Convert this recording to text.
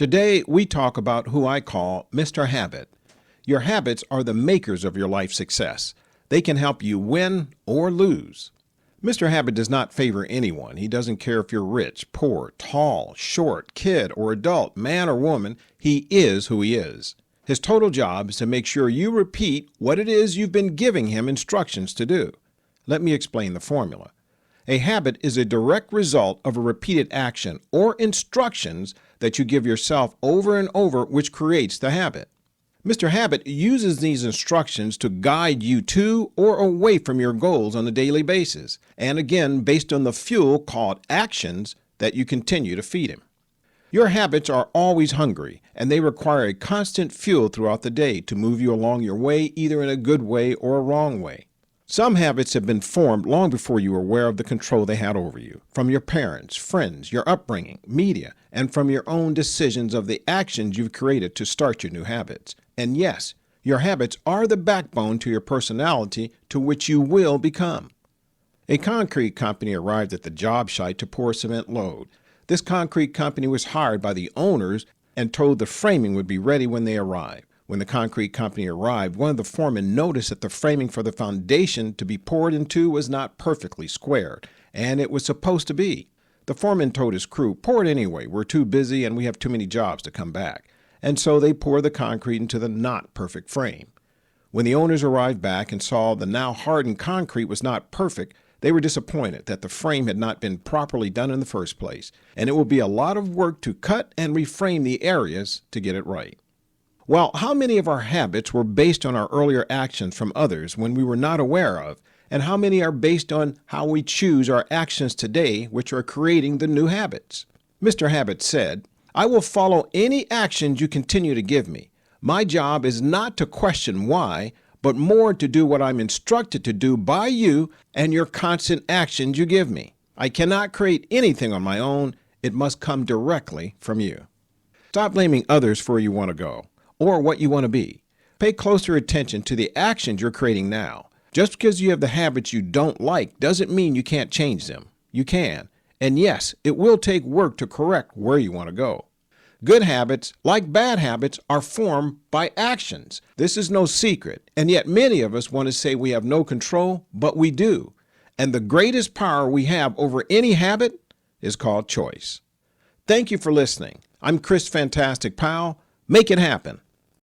Today, we talk about who I call Mr. Habit. Your habits are the makers of your life success. They can help you win or lose. Mr. Habit does not favor anyone. He doesn't care if you're rich, poor, tall, short, kid, or adult, man or woman. He is who he is. His total job is to make sure you repeat what it is you've been giving him instructions to do. Let me explain the formula. A habit is a direct result of a repeated action or instructions that you give yourself over and over, which creates the habit. Mr. Habit uses these instructions to guide you to or away from your goals on a daily basis, and again, based on the fuel called actions that you continue to feed him. Your habits are always hungry, and they require a constant fuel throughout the day to move you along your way, either in a good way or a wrong way. Some habits have been formed long before you were aware of the control they had over you, from your parents, friends, your upbringing, media, and from your own decisions of the actions you've created to start your new habits. And yes, your habits are the backbone to your personality, to which you will become. A concrete company arrived at the job site to pour a cement load. This concrete company was hired by the owners and told the framing would be ready when they arrived. When the concrete company arrived, one of the foremen noticed that the framing for the foundation to be poured into was not perfectly squared, and it was supposed to be. The foreman told his crew, "Pour it anyway. We're too busy and we have too many jobs to come back." And so they poured the concrete into the not perfect frame. When the owners arrived back and saw the now hardened concrete was not perfect, they were disappointed that the frame had not been properly done in the first place, and it will be a lot of work to cut and reframe the areas to get it right. Well, how many of our habits were based on our earlier actions from others when we were not aware of, and how many are based on how we choose our actions today, which are creating the new habits? Mr. Habit said, "I will follow any actions you continue to give me. My job is not to question why, but more to do what I'm instructed to do by you and your constant actions you give me. I cannot create anything on my own. It must come directly from you." Stop blaming others for where you want to go or what you want to be. Pay closer attention to the actions you're creating now. Just because you have the habits you don't like doesn't mean you can't change them. You can. And yes, it will take work to correct where you want to go. Good habits, like bad habits, are formed by actions. This is no secret, and yet many of us want to say we have no control, but we do. And the greatest power we have over any habit is called choice. Thank you for listening. I'm Chris Fantastic Powell. Make it happen.